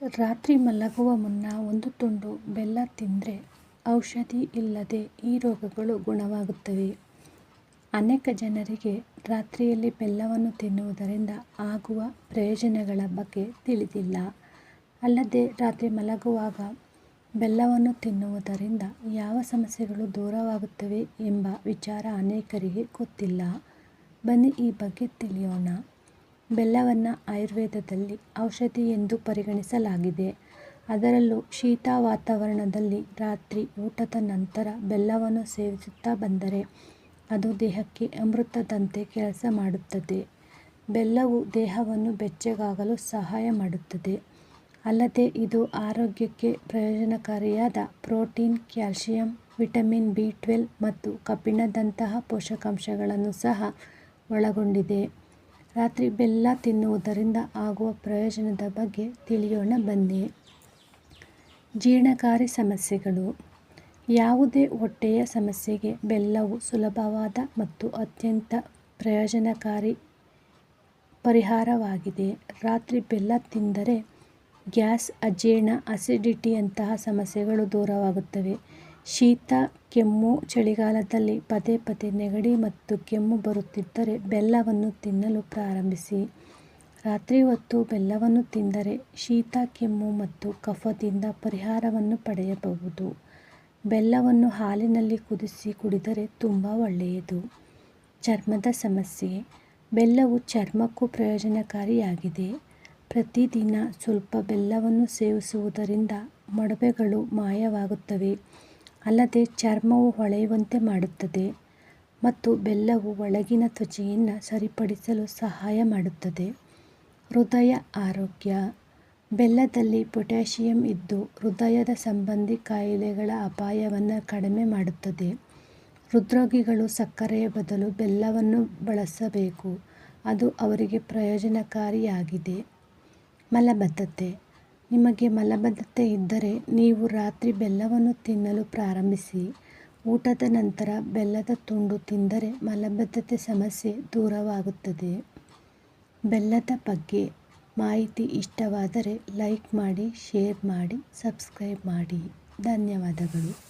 ರಾತ್ರಿ ಮಲಗುವ ಮುನ್ನ ಒಂದು ತುಂಡು ಬೆಲ್ಲ ತಿಂದರೆ ಔಷಧಿ ಇಲ್ಲದೆ ಈ ರೋಗಗಳು ಗುಣವಾಗುತ್ತವೆ. ಅನೇಕ ಜನರಿಗೆ ರಾತ್ರಿಯಲ್ಲಿ ಬೆಲ್ಲವನ್ನು ತಿನ್ನುವುದರಿಂದ ಆಗುವ ಪ್ರಯೋಜನಗಳ ಬಗ್ಗೆ ತಿಳಿದಿಲ್ಲ. ಅಲ್ಲದೆ ರಾತ್ರಿ ಮಲಗುವಾಗ ಬೆಲ್ಲವನ್ನು ತಿನ್ನುವುದರಿಂದ ಯಾವ ಸಮಸ್ಯೆಗಳು ದೂರವಾಗುತ್ತವೆ ಎಂಬ ವಿಚಾರ ಅನೇಕರಿಗೆ ಗೊತ್ತಿಲ್ಲ. ಬನ್ನಿ ಈ ಬಗ್ಗೆ ತಿಳಿಯೋಣ. ಬೆಲ್ಲವನ್ನು ಆಯುರ್ವೇದದಲ್ಲಿ ಔಷಧಿ ಎಂದು ಪರಿಗಣಿಸಲಾಗಿದೆ. ಅದರಲ್ಲೂ ಶೀತ ವಾತಾವರಣದಲ್ಲಿ ರಾತ್ರಿ ಊಟದ ನಂತರ ಬೆಲ್ಲವನ್ನು ಸೇವಿಸುತ್ತಾ ಬಂದರೆ ಅದು ದೇಹಕ್ಕೆ ಅಮೃತದಂತೆ ಕೆಲಸ ಮಾಡುತ್ತದೆ. ಬೆಲ್ಲವು ದೇಹವನ್ನು ಬೆಚ್ಚಗಾಗಲು ಸಹಾಯ ಮಾಡುತ್ತದೆ. ಅಲ್ಲದೆ ಇದು ಆರೋಗ್ಯಕ್ಕೆ ಪ್ರಯೋಜನಕಾರಿಯಾದ ಪ್ರೋಟೀನ್, ಕ್ಯಾಲ್ಸಿಯಂ, ವಿಟಮಿನ್ B12 ಮತ್ತು ಕಬ್ಬಿಣದಂತಹ ಪೋಷಕಾಂಶಗಳನ್ನು ಸಹ ಒಳಗೊಂಡಿದೆ. ರಾತ್ರಿ ಬೆಲ್ಲ ತಿನ್ನುವುದರಿಂದ ಆಗುವ ಪ್ರಯೋಜನದ ಬಗ್ಗೆ ತಿಳಿಯೋಣ ಬನ್ನಿ. ಜೀರ್ಣಕಾರಿ ಸಮಸ್ಯೆಗಳು. ಯಾವುದೇ ಹೊಟ್ಟೆಯ ಸಮಸ್ಯೆಗೆ ಬೆಲ್ಲವು ಸುಲಭವಾದ ಮತ್ತು ಅತ್ಯಂತ ಪ್ರಯೋಜನಕಾರಿ ಪರಿಹಾರವಾಗಿದೆ. ರಾತ್ರಿ ಬೆಲ್ಲ ತಿಂದರೆ ಗ್ಯಾಸ್, ಅಜೀರ್ಣ, ಅಸಿಡಿಟಿಯಂತಹ ಸಮಸ್ಯೆಗಳು ದೂರವಾಗುತ್ತವೆ. ಶೀತ, ಕೆಮ್ಮು, ಚಳಿಗಾಲದಲ್ಲಿ ಪದೇ ಪದೇ ನೆಗಡಿ ಮತ್ತು ಕೆಮ್ಮು ಬರುತ್ತಿದ್ದರೆ ಬೆಲ್ಲವನ್ನು ತಿನ್ನಲು ಪ್ರಾರಂಭಿಸಿ. ರಾತ್ರಿ ಹೊತ್ತು ಬೆಲ್ಲವನ್ನು ತಿಂದರೆ ಶೀತ, ಕೆಮ್ಮು ಮತ್ತು ಕಫದಿಂದ ಪರಿಹಾರವನ್ನು ಪಡೆಯಬಹುದು. ಬೆಲ್ಲವನ್ನು ಹಾಲಿನಲ್ಲಿ ಕುದಿಸಿ ಕುಡಿದರೆ ತುಂಬ ಒಳ್ಳೆಯದು. ಚರ್ಮದ ಸಮಸ್ಯೆ. ಬೆಲ್ಲವು ಚರ್ಮಕ್ಕೂ ಪ್ರಯೋಜನಕಾರಿಯಾಗಿದೆ. ಪ್ರತಿದಿನ ಸ್ವಲ್ಪ ಬೆಲ್ಲವನ್ನು ಸೇವಿಸುವುದರಿಂದ ಮೊಡವೆಗಳು ಮಾಯವಾಗುತ್ತವೆ. ಅಲ್ಲದೆ ಚರ್ಮವು ಹೊಳೆಯುವಂತೆ ಮಾಡುತ್ತದೆ ಮತ್ತು ಬೆಲ್ಲವು ಒಳಗಿನ ತ್ವಚೆಯನ್ನು ಸರಿಪಡಿಸಲು ಸಹಾಯ ಮಾಡುತ್ತದೆ. ಹೃದಯ ಆರೋಗ್ಯ. ಬೆಲ್ಲದಲ್ಲಿ ಪೊಟ್ಯಾಷಿಯಂ ಇದ್ದು ಹೃದಯದ ಸಂಬಂಧಿ ಕಾಯಿಲೆಗಳ ಅಪಾಯವನ್ನು ಕಡಿಮೆ ಮಾಡುತ್ತದೆ. ಹೃದ್ರೋಗಿಗಳು ಸಕ್ಕರೆಯ ಬದಲು ಬೆಲ್ಲವನ್ನು ಬಳಸಬೇಕು. ಅದು ಅವರಿಗೆ ಪ್ರಯೋಜನಕಾರಿಯಾಗಿದೆ. ಮಲಬದ್ಧತೆ. ನಿಮಗೆ ಮಲಬದ್ಧತೆ ಇದ್ದರೆ ನೀವು ರಾತ್ರಿ ಬೆಲ್ಲವನ್ನು ತಿನ್ನಲು ಪ್ರಾರಂಭಿಸಿ. ಊಟದ ನಂತರ ಬೆಲ್ಲದ ತುಂಡು ತಿಂದರೆ ಮಲಬದ್ಧತೆ ಸಮಸ್ಯೆ ದೂರವಾಗುತ್ತದೆ. ಬೆಲ್ಲದ ಬಗ್ಗೆ ಮಾಹಿತಿ ಇಷ್ಟವಾದರೆ ಲೈಕ್ ಮಾಡಿ, ಶೇರ್ ಮಾಡಿ, ಸಬ್ಸ್ಕ್ರೈಬ್ ಮಾಡಿ. ಧನ್ಯವಾದಗಳು.